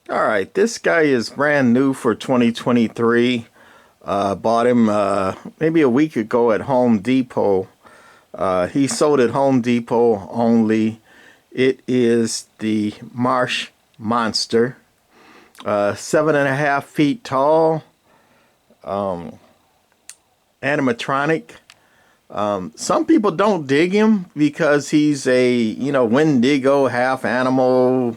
All right, this guy is brand new for 2023. Bought him maybe a week ago at Home Depot. He sold at Home Depot only. It is the Marsh Monster, 7.5 feet tall, animatronic. Some people don't dig him because he's a, Wendigo, half animal,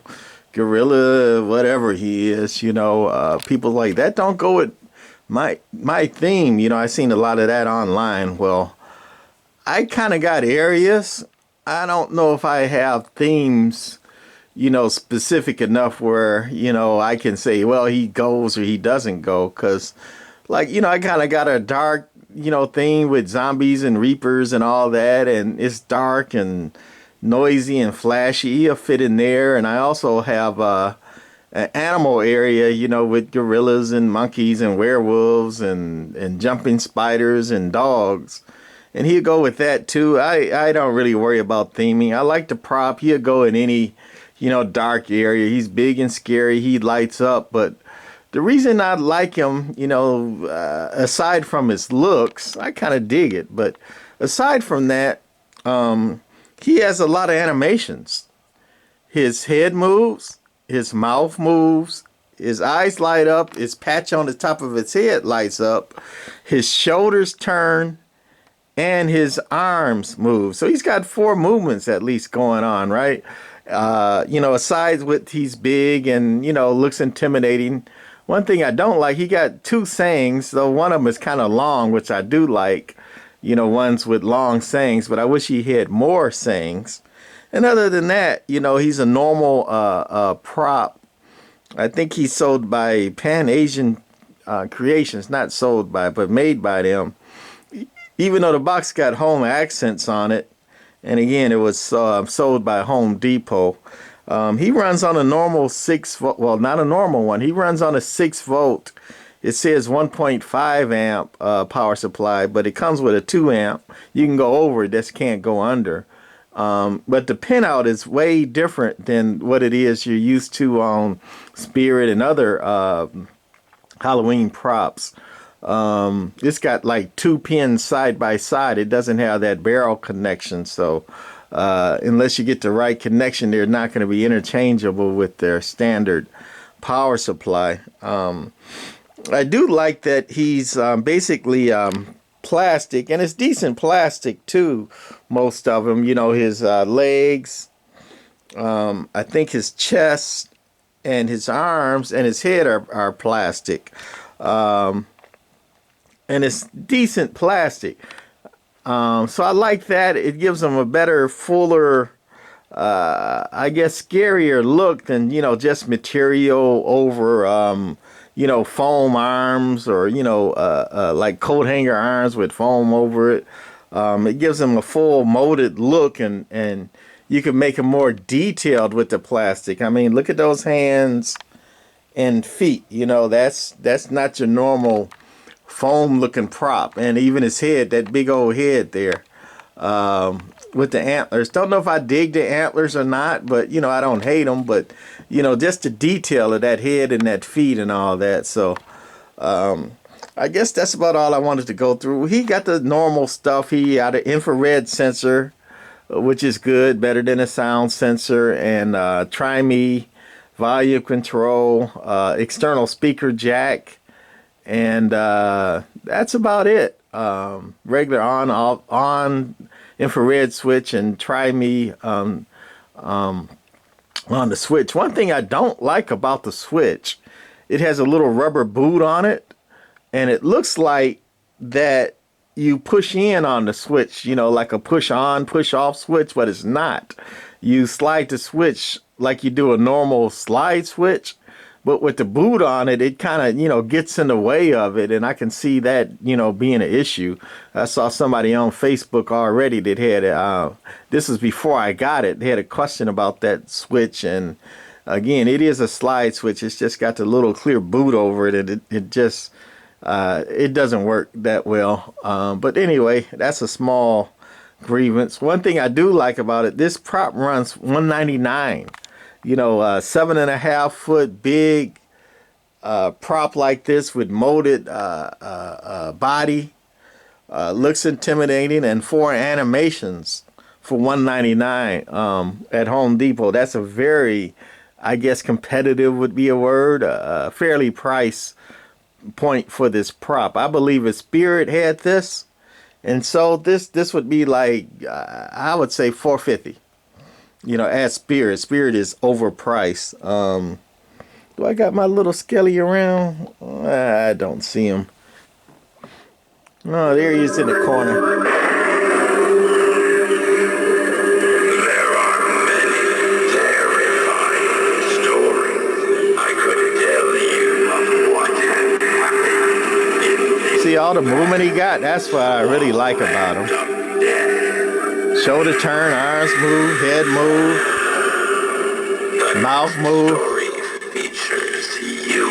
gorilla, whatever he is. People like that don't go with my theme. I seen a lot of that online. Well, I kind of got areas. I don't know if I have themes, specific enough where, I can say, well, he goes or he doesn't go. Because, I kind of got a dark, theme with zombies and reapers and all that. And it's dark and noisy and flashy. He'll fit in there. And I also have an animal area, with gorillas and monkeys and werewolves and jumping spiders and dogs. And he'll go with that too. I don't really worry about theming. I like the prop. He'll go in any, dark area. He's big and scary. He lights up. But the reason I like him, aside from his looks, I kind of dig it. But aside from that, he has a lot of animations. His head moves, his mouth moves, his eyes light up, his patch on the top of his head lights up, his shoulders turn, and his arms move. So he's got four movements at least going on, right? Aside with he's big and, looks intimidating. One thing I don't like, he got two sayings, though one of them is kind of long, which I do like, ones with long sayings, but I wish he had more sayings. And other than that, he's a normal prop. I think he's sold by Pan Asian Creations, not sold by, but made by them. Even though the box got home accents on it, and again, it was sold by Home Depot. He runs on a normal 6 volt, well, not a normal one. He runs on a 6 volt. It says 1.5 amp power supply, but it comes with a 2 amp. You can go over it, just can't go under. But the pinout is way different than what it is you're used to on Spirit and other Halloween props. It's got like two pins side by side. It doesn't have that barrel connection. So unless you get the right connection, they're not going to be interchangeable with their standard power supply. I do like that he's basically plastic, and it's decent plastic too. Most of them, his legs, I think his chest and his arms and his head are plastic. And it's decent plastic. So I like that. It gives them a better, fuller, I guess, scarier look than, just material over, foam arms or, like coat hanger arms with foam over it. It gives them a full molded look, and you can make them more detailed with the plastic. I mean, look at those hands and feet. That's not your normal foam looking prop. And even his head, that big old head there, with the antlers. Don't know if I dig the antlers or not, but I don't hate them. But just the detail of that head and that feet and all that. So I guess that's about all I wanted to go through. He got the normal stuff. He got an infrared sensor, which is good, better than a sound sensor, and Try Me volume control, external speaker jack. And that's about it. Regular on infrared switch, and Try Me on the switch. One thing I don't like about the switch, it has a little rubber boot on it, and it looks like that you push in on the switch, like a push on, push off switch, but it's not. You slide the switch like you do a normal slide switch. But with the boot on it, it kind of, gets in the way of it. And I can see that, being an issue. I saw somebody on Facebook already that had, this was before I got it. They had a question about that switch. And again, it is a slide switch. It's just got the little clear boot over it. And it just, it doesn't work that well. But anyway, that's a small grievance. One thing I do like about it, this prop runs $199. You know, 7.5 foot big prop like this with molded body. Looks intimidating, and 4 animations for $199 at Home Depot. That's a very, I guess, competitive would be a word, fairly price point for this prop. I believe a Spirit had this, and so this would be like I would say $450. You know, at Spirit. Spirit is overpriced. Do I got my little Skelly around? I don't see him. Oh, there he is in the corner. There are many terrifying stories I could tell you of what happened in this. See all the movement he got? That's what I really like about him. Shoulder turn, arms move, head move, mouth move. Story features you.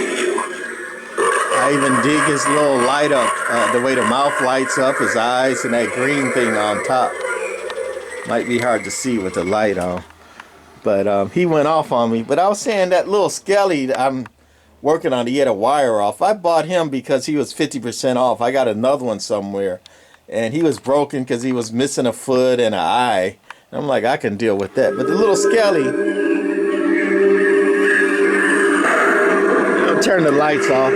I even dig his little light up, the way the mouth lights up, his eyes, and that green thing on top. Might be hard to see with the light on. But he went off on me. But I was saying that little Skelly I'm working on, he had a wire off. I bought him because he was 50% off. I got another one somewhere. And he was broken because he was missing a foot and an eye. I'm like, I can deal with that. But the little Skelly, I'll turn the lights off.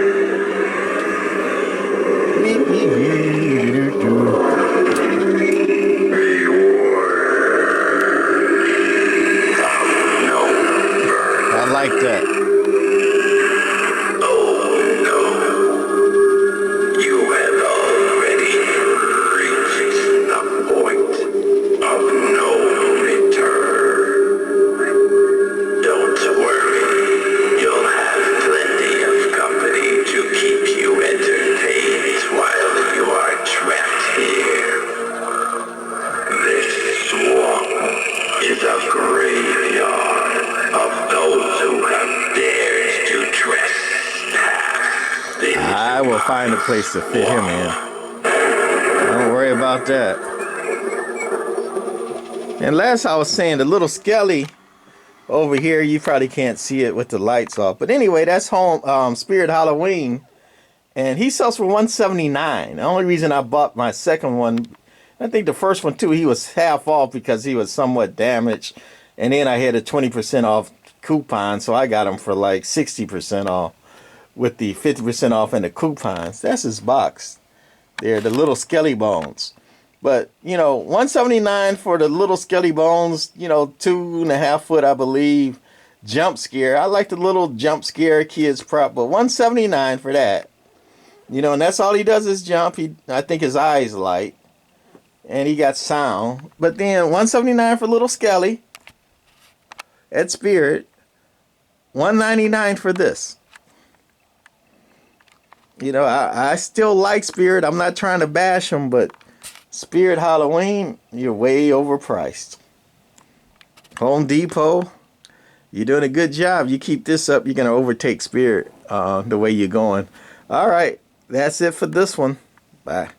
I like that. I will find a place to fit him in. Don't worry about that. And last I was saying, the little Skelly over here, you probably can't see it with the lights off. But anyway, that's Home Spirit Halloween. And he sells for $179. The only reason I bought my second one, I think the first one too, he was half off because he was somewhat damaged. And then I had a 20% off coupon, so I got him for like 60% off with the 50% off and the coupons. That's his box. They're the little Skelly bones. But, you know, $179 for the little Skelly bones, you know, 2.5 foot, I believe, jump scare. I like the little jump scare kids prop, but $179 for that. You know, and that's all he does is jump. I think his eyes light. And he got sound. But then $179 for little Skelly at Spirit. $199 for this. You know, I still like Spirit. I'm not trying to bash them, but Spirit Halloween, you're way overpriced. Home Depot, you're doing a good job. You keep this up, you're going to overtake Spirit the way you're going. All right, that's it for this one. Bye.